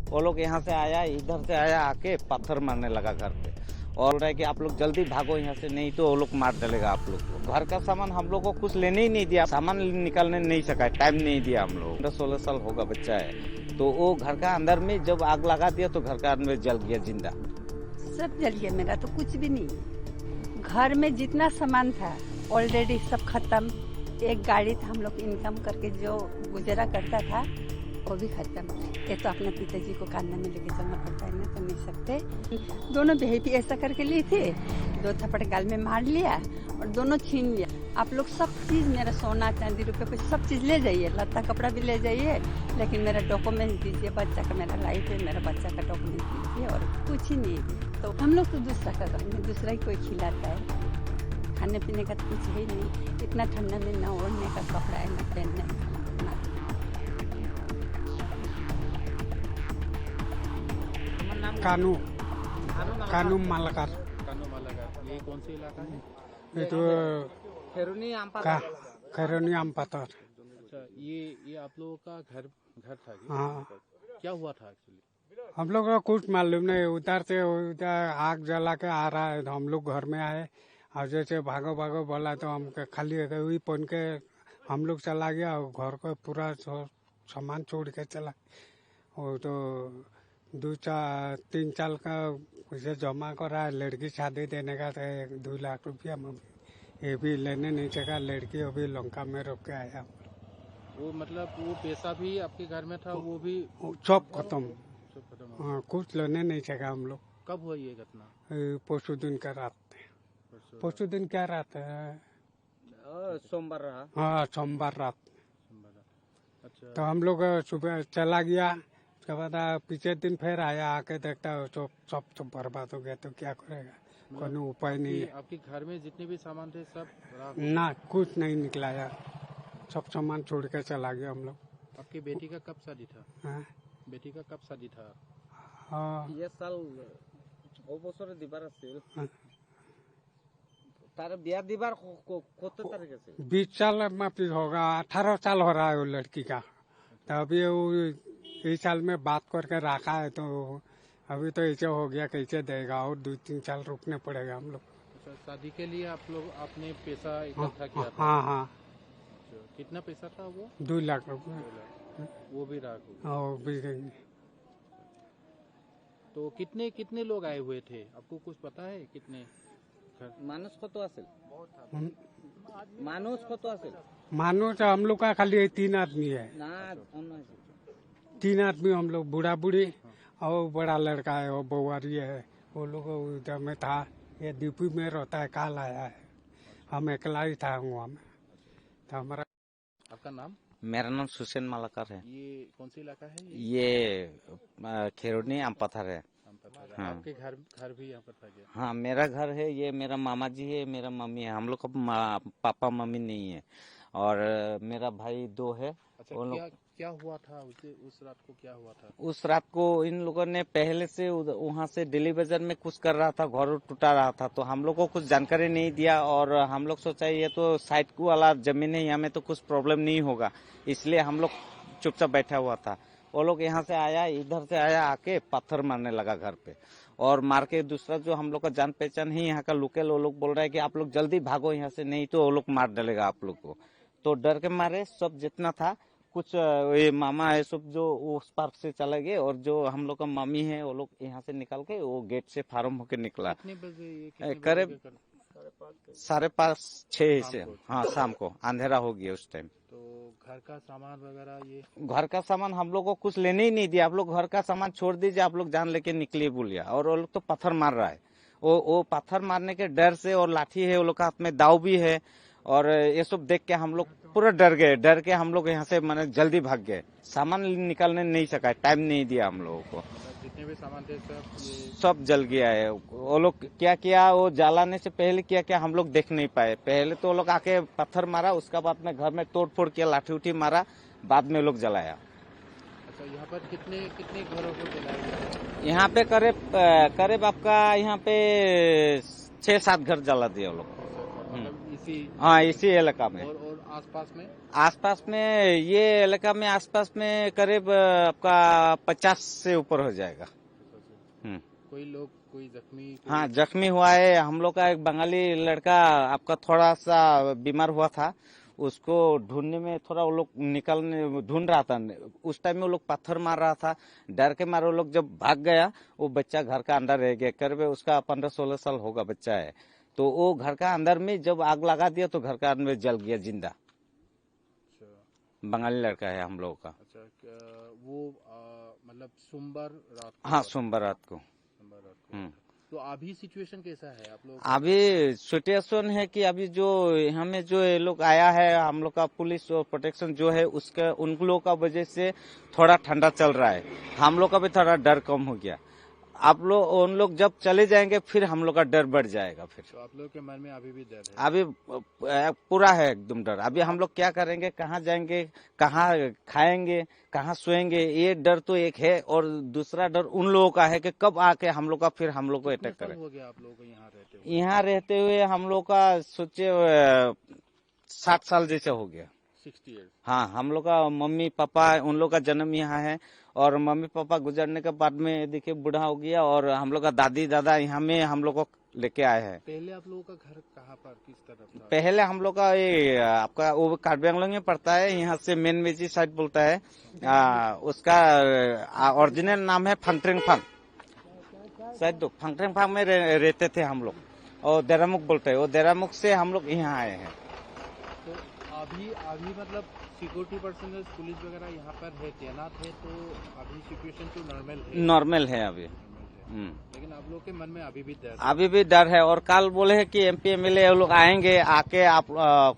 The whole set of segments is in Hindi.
वो लोग यहाँ से आया, इधर से आया, आके पत्थर मारने लगा घर पे और बोल रहा है कि आप लोग जल्दी भागो यहाँ से, नहीं तो वो लोग मार डालेगा आप लोग को। घर का सामान हम लोग को कुछ लेने ही नहीं दिया, सामान निकालने नहीं सका, टाइम नहीं दिया हम लोग। 16 साल होगा बच्चा है, तो वो घर का अंदर में जब आग लगा दिया तो घर का अंदर जल गया जिंदा। सब जल गया, मेरा तो कुछ भी नहीं। घर में जितना सामान था ऑलरेडी सब खत्म। एक गाड़ी था, हम लोग इनकम करके जो गुजरा करता था वो भी खत्म। ये तो अपने पिताजी को कांधे में लेके चलना पड़ता है ना, तो नहीं सकते। दोनों बहन भी ऐसा करके लिए थे, 2 थप्पड़ गाल में मार लिया और दोनों छीन लिया। आप लोग सब चीज, मेरा सोना चांदी रुपये कुछ सब चीज ले जाइए, लत्ता कपड़ा भी ले जाइए, लेकिन मेरा डॉक्यूमेंट दीजिए, बच्चा का मेरा लाइफ है, मेरा बच्चा का डॉक्यूमेंट दीजिए और कुछ ही नहीं। तो हम लोग तो दूसरा का घर में दूसरा ही कोई खिलाता है, खाने पीने का तो कुछ है ही नहीं। इतना ठंडा में न ओढ़ने का कपड़ा है, न पहनने का। कानू मालाकार। ये कौन सी इलाका है? ये तो खैरोनी आम पत्थर। अच्छा, ये आप लोगों का घर था क्या? हाँ, क्या हुआ था एक्चुअली? हम लोग को कुछ मालूम नहीं, उधर से उधर आग जला के आ रहा है तो हम लोग घर में आए और जैसे भागो भागो बोला तो हम खाली वही पहन के हम लोग चला गया और घर को पूरा सामान छोड़ के चला। वो तो 2-3 साल का उसे जमा करा है, लड़की शादी देने का था 2 लाख रुपया में, ये भी लेने नहीं सका। लड़की अभी लंका में रोक के आया। वो मतलब वो पैसा भी आपके घर में था, वो भी सब खत्म। सब खत्म। हाँ, कुछ लेने नहीं सका हम लोग। कब हुआ ये घटना? परसों दिन का रात। परसों दिन क्या रात है? सोमवार रहा। हाँ, सोमवार रात। अच्छा, तो हम लोग सुबह चला गया, उसके बाद पीछे दिन फिर आया, आके देखता सब बर्बाद हो गया। तो क्या करेगा, कोई उपाय नहीं है। आपके घर में जितने भी सामान थे सब राख? ना, कुछ नहीं निकला यार, सब सामान छोड़ के चला गया हम लोग। आपकी बेटी का कब शादी था? हाँ, बेटी का कब शादी था? हाँ, ये साल ओ बছরে দিবার আছিল हाँ। तार बियाह दिबार কত तारीख से? 20 साल में फिर होगा, 18 साल हो रहा है वो लड़की का। तो अभी वो इस साल में बात करके रखा है, तो अभी तो ऐसे हो गया, कैसे देगा, और 2-3 साल रुकने पड़ेगा हम लोग। अच्छा, शादी के लिए आपने पैसा इकट्ठा किया था? हाँ हाँ, अच्छा, कितना पैसा था वो? 2 लाख रुपये। वो भी राख हो गया। और भी तो कितने लोग आए हुए थे, आपको कुछ पता है? कितने মানুষ কত আছে? মানুষ কত আছে? मानो हम लोग का खाली 3 आदमी है। না অন্য আছে। 3 आदमी हम लोग, बूढ़ा बूढ़ी और बड़ा लड़का है, वो बउआरी है। वो लोग उधर में था, ये डीपी में रहता है, काल आया है। हम अकेला ही था वहाँ में। तो हमारा आपका नाम? मेरा नाम सुसेन मालाकर है। ये कौन सी इलाका है? ये खैरोनी आम पत्थर है। हाँ। आपके घर भी यहाँ पर था क्या? हाँ, मेरा घर है, ये मेरा मामा जी है, मेरा मम्मी है। हम लोग का पापा मम्मी नहीं है और मेरा भाई 2 है। अच्छा, क्या हुआ था उस रात को? क्या हुआ था उस रात को? इन लोगों ने पहले से वहाँ से दिल्ली बाजार में कुछ कर रहा था, घर टूटा रहा था, तो हम लोग को कुछ जानकारी नहीं दिया और हम लोग सोचा ये तो साइड को वाला जमीन है, यहाँ में तो कुछ प्रॉब्लम नहीं होगा, इसलिए हम लोग चुपचाप बैठा हुआ था। वो लोग यहाँ से आया, इधर से आया, आके पत्थर मारने लगा घर पे और मार के दूसरा जो हम लोग का जान पहचान ही यहाँ का लोकल, वो लोग बोल रहा है कि आप लोग जल्दी भागो यहाँ से, नहीं तो वो लोग मार डालेगा आप लोग को। तो डर के मारे सब जितना था, कुछ ये मामा है सब जो उस पार्क से चले गए और जो हम लोग का मम्मी है वो लोग यहाँ से निकल के वो गेट से फार्म होके निकला। कितने बजे? करीब 5:30-6 से। हाँ, शाम को अंधेरा हो गया उस टाइम। तो घर का सामान वगैरह, ये घर का सामान हम लोग को कुछ लेने ही नहीं दिया। आप लोग घर का सामान छोड़ दीजिए, आप लोग जान लेके निकलिए बोलिए। और वो लोग तो पत्थर मार रहा है, वो पत्थर मारने के डर से, और लाठी है वो लोग का हाथ में, दाव भी है, और ये सब देख के हम लोग पूरा डर गए। डर के हम लोग यहाँ से मैंने जल्दी भाग गए, सामान निकालने नहीं सका, टाइम नहीं दिया हम लोगों को। जितने भी सामान थे सब जल गया है। वो लोग क्या किया, वो जलाने से पहले क्या हम लोग देख नहीं पाए। पहले तो वो लोग आके पत्थर मारा, उसके बाद में घर में तोड़ फोड़ किया, लाठी उठी मारा, बाद में लोग जलाया। अच्छा, यहाँ पर कितने घरों को जलाया गया? यहाँ पे करीब आपका यहाँ पे 6-7 घर जला दिया वो लोग। मतलब हाँ इसी इलाका में। और आसपास में? आसपास में ये इलाका में आसपास में करीब आपका 50 से ऊपर हो जाएगा। कोई लोग कोई जख्मी? हाँ जख्मी हुआ है। हम लोग का एक बंगाली लड़का आपका थोड़ा सा बीमार हुआ था, उसको ढूंढने में थोड़ा वो लोग निकलने ढूंढ रहा था। उस टाइम में वो लोग पत्थर मार रहा था, डर के मारे वो लोग जब भाग गया, वो बच्चा घर का अंदर रह गया। करीब उसका 15-16 साल होगा बच्चा है। तो वो घर का अंदर में जब आग लगा दिया तो घर का अंदर जल गया जिंदा। बंगाली लड़का है हम लोगों का। अच्छा, वो मतलब सोमवार रात को? हाँ सोमवार रात को। तो अभी सिचुएशन कैसा है आप लोग? अभी सिचुएशन है कि अभी जो हमें जो ये लोग आया है, हम लोग का पुलिस और प्रोटेक्शन जो है उसके उन लोगों का वजह से थोड़ा ठंडा चल रहा है। हम लोग का भी थोड़ा डर कम हो गया। आप लोग उन लोग जब चले जाएंगे फिर हम लोग का डर बढ़ जाएगा। फिर तो आप लोग के मन में अभी भी डर है? अभी पूरा है एकदम डर। अभी हम लोग क्या करेंगे, कहाँ जाएंगे, कहाँ खाएंगे, कहाँ सोएंगे, ये डर तो एक है। और दूसरा डर उन लोगों का है कि कब आके हम लोग का फिर हम लोग को अटैक करे। हो गया आप लोगों को यहाँ रहते हुए? यहाँ रहते हुए हम लोग का सोचे 60 साल जैसे हो गया। 60 years? हाँ हम लोग का मम्मी पापा उन लोग का जन्म यहाँ है, और मम्मी पापा गुजरने के बाद में देखिए बूढ़ा हो गया, और हम लोग का दादी दादा यहाँ में हम लोग को लेके आए हैं। पहले आप लोगों का घर कहाँ पर, किस तरफ था? पहले हम लोग का ये आपका वो कार्बी-आंगलोंग में पड़ता है, यहाँ से मेन मेजी साइड बोलता है। उसका ओरिजिनल नाम है फंगट्रेंगफांग। शायद फंगट्रेंगफांग में रहते थे हम लोग, और देरामुख बोलते हैं। वो देरामुख से हम लोग यहाँ आए हैं। तो अभी मतलब सिक्योरिटी पर्सनल पुलिस वगैरह यहाँ पर है, तैनात है, तो अभी सिचुएशन तो नॉर्मल है? नॉर्मल है अभी। लेकिन आप लोग के मन में अभी भी डर है? अभी भी डर है। और कल बोले है कि MP MLA लोग आएंगे, आके आप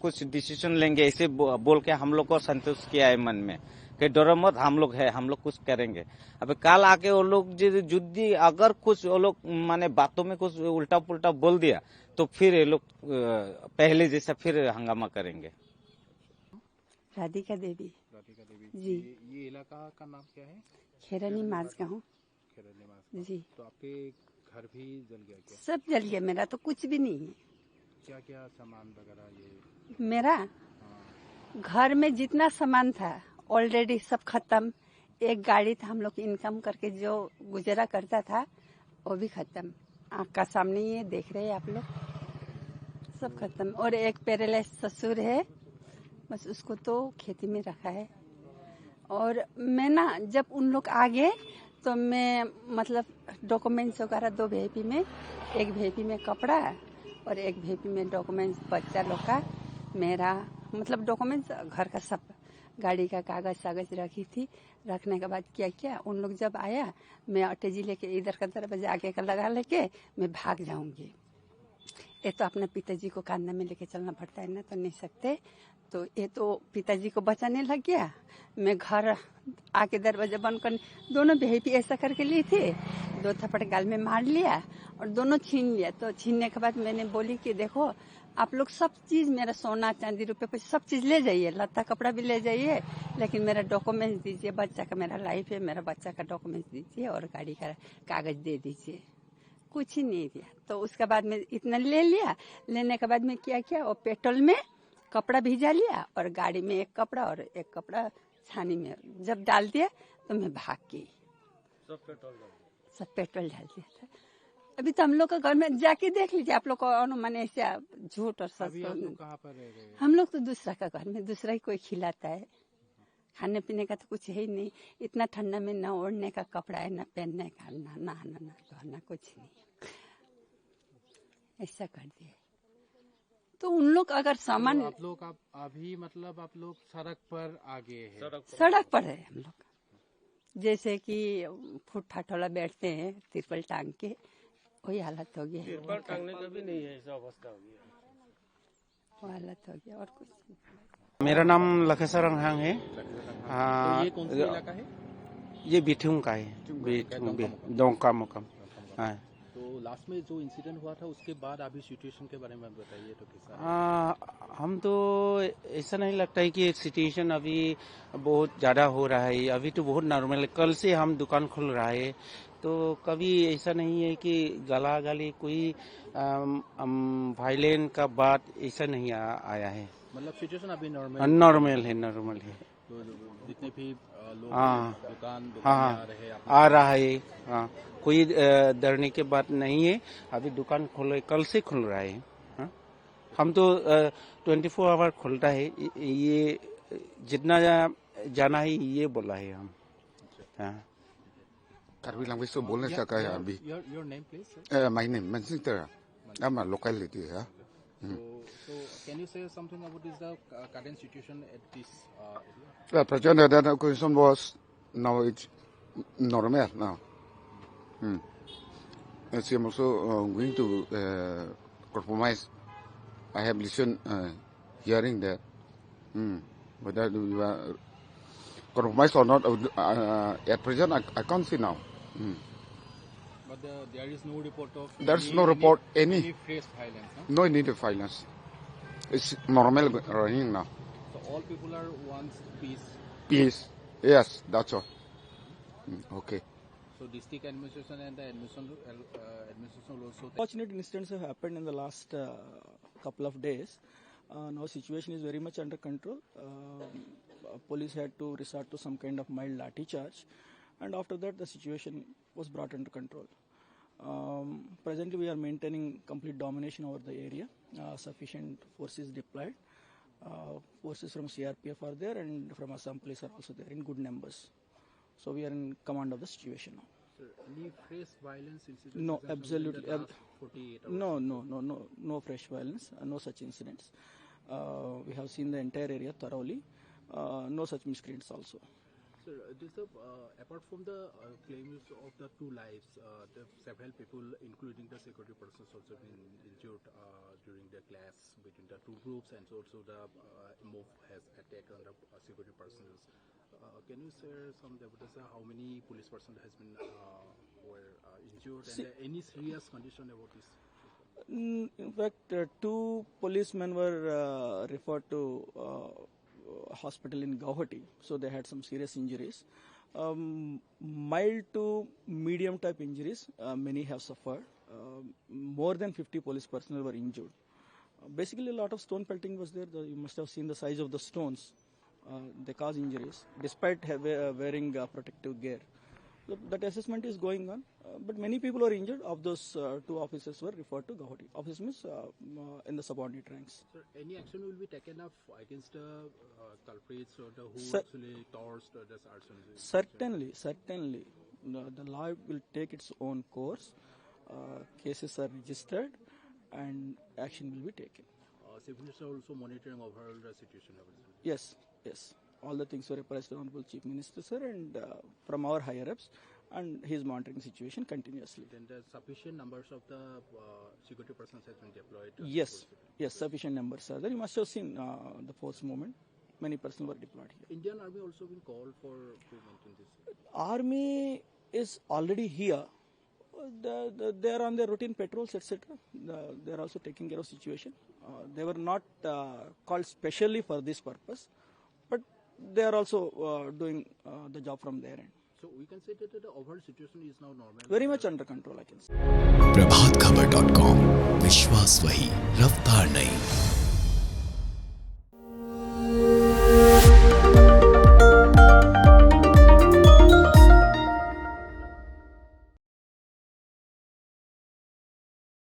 कुछ डिसीजन लेंगे, इसे बोल के हम लोग को संतुष्ट किया है मन में कि डरो मत, हम लोग है, हम लोग कुछ करेंगे। अभी कल आके वो लोग जुद्दी अगर कुछ वो लोग माने बातों में कुछ उल्टा पुल्टा बोल दिया तो फिर ये लोग पहले जैसा फिर हंगामा करेंगे। राधिका देवी जी। ये इलाका का नाम क्या है? खेरानी माझगांव जी। तो आपके घर भी जल गया क्या? सब जल गया, मेरा तो कुछ भी नहीं है। क्या क्या सामान वगैरह? ये मेरा घर में जितना सामान था ऑलरेडी सब खत्म। एक गाड़ी था, हम लोग इनकम करके जो गुजरा करता था वो भी खत्म। आँख का सामने ये देख रहे हैं आप लोग, सब खत्म। और एक पैरालाइज ससुर है, बस उसको तो खेती में रखा है। और मैं ना जब उन लोग आ गए तो मैं मतलब डॉक्यूमेंट्स वगैरह 2 भेपी में, एक भेपी में कपड़ा और एक भेपी में डॉक्यूमेंट्स बच्चा लोग का, मेरा मतलब डॉक्यूमेंट्स घर का सब, गाड़ी का कागज रखी थी। रखने के बाद क्या किया, उन लोग जब आया मैं अटैची लेके इधर का दरवाजा आगे का लगा लेके मैं भाग जाऊंगी। ये तो अपने पिताजी को कांधा में लेके चलना पड़ता है ना, तो नहीं सकते। तो ये तो पिताजी को बचाने लग गया। मैं घर आके दरवाजा बंद कर, दोनों भेपी ऐसा करके ली थी, 2 थप्पड़ गाल में मार लिया और दोनों छीन लिया। तो छीनने के बाद मैंने बोली कि देखो आप लोग सब चीज, मेरा सोना चांदी रुपये पैसे सब चीज ले जाइए, लत्ता कपड़ा भी ले जाइए, लेकिन मेरा डॉक्यूमेंट्स दीजिए, बच्चा का, मेरा लाइफ है, मेरा बच्चा का डॉक्यूमेंट्स दीजिए और गाड़ी का कागज दे दीजिए। कुछ ही नहीं दिया। तो उसके बाद में इतना ले लिया। लेने के बाद में क्या किया, और पेट्रोल में कपड़ा भिजा लिया और गाड़ी में एक कपड़ा और एक कपड़ा छानी में जब डाल दिया तो मैं भाग गई। सब पेट्रोल डाल दिया था। अभी तो हम लोग का घर में जाके देख लीजिए आप लोग को, अनुमान ऐसे झूठ और सच। कहाँ पर रह रहे हैं? हम लोग तो दूसरा का घर में, दूसरा ही कोई खिलाता है। खाने पीने का तो कुछ है ही नहीं। इतना ठंडा में ना ओढ़ने का कपड़ा है, ना पहनने का, ना नहाना, ना धोना, कुछ नहीं। ऐसा कर दिया। तो उन लोग अगर सामान, आप लोग अभी मतलब आप लोग सड़क पर आ गए हैं? सड़क पर है हम लोग। जैसे कि फुटपाथ वाला बैठते हैं तिरपल टांग के, वही हालत हो गया। तिरपल टांगने का भी नहीं है, ऐसा अवस्था हो गया, वो हालत हो गया और कुछ नहीं। मेरा नाम लखेसर रंगहांग है। तो ये कौन सा इलाका है? ये बिठूंग का है, बिठूंग डोंका मुकम। हाँ। तो तो लास्ट में जो इंसिडेंट हुआ था उसके बाद अभी सिचुएशन के बारे में बताइए तो कैसा है? हम तो ऐसा नहीं लगता है कि सिचुएशन अभी बहुत ज़्यादा हो रहा है। अभी तो बहुत नॉर्मल है। कल से हम दुकान खोल रहा है, तो कभी ऐसा नहीं है कि गला गली कोई वायलेंस का बात ऐसा नहीं आया है। मतलब सिचुएशन अभी नॉर्मल नॉर्मल है, नॉर्मल है। तो जितने भी लोग हाँ। दुकान हाँ, आ रहे हैं आ रहा है। हाँ, कोई डरने की बात नहीं है। अभी दुकान खोल कल से खुल रहा है। हाँ? हम तो 24 आवर खुलता है। ये जितना जाना है ये बोला है हम। हाँ। Karbi language so boleh saya kaya abi. your name please sir? My name Mansinter. I'm a locality ya. So can you say something about this current situation at this area? Present that question was now it's normal now. As I'm also going to compromise. I have listened hearing that. Whether we are compromise or not, at present I can't see now. But there is no report of There's no report any fresh violence. Huh? no need of violence. It's normal running now. So all people are wants peace. Peace. Yes, that's all. Okay. So district administration and the administration will also. Unfortunate incidents have happened in the last couple of days. Now situation is very much under control. Police had to resort to some kind of mild lathi charge, and after that the situation was brought under control. Presently we are maintaining complete domination over the area. Sufficient forces deployed. Forces from CRPF are there and from Assam police are also there in good numbers. So we are in command of the situation now. Sir, any fresh violence incidents? No, absolutely. In the last 48 hours? No fresh violence, no such incidents. We have seen the entire area thoroughly. No such miscreants also. Sir, apart from the claims of the two lives, several people, including the security persons, also been injured during the clash between the two groups, and also the mob has attacked on the security personnel. Can you share some evidence how many police personnel has been were injured and any serious condition about this? In fact, two policemen were referred to hospital in Guwahati, so they had some serious injuries. Mild to medium type injuries, many have suffered. More than 50 police personnel were injured. Basically, a lot of stone pelting was there. You must have seen the size of the stones. They cause injuries despite wearing protective gear. So that assessment is going on, but many people were injured. Of those, two officers were referred to Guwahati. Officers means in the subordinate ranks. Sir, any action will be taken up against the culprits or the who Sir, actually torched this arson? Certainly. The law will take its own course. Cases are registered and action will be taken. Civil Minister also monitoring overall the situation. Yes. All the things were apprised to the Honorable Chief Minister, sir, and from our higher-ups, and he is monitoring situation continuously. Then the sufficient numbers of the security persons has been deployed? Yes, sufficient numbers are there. You must have seen the force movement. Many personnel were deployed here. Indian Army also been called for to maintain this? Army is already here. They are on their routine patrols, etc. They are also taking care of situation. They were not called specially for this purpose, but they are also doing the job from their end. So we can say that the overall situation is now normal? Very much under control, I can say. प्रभात खबर.com, विश्वास वही, रफ्तार नहीं।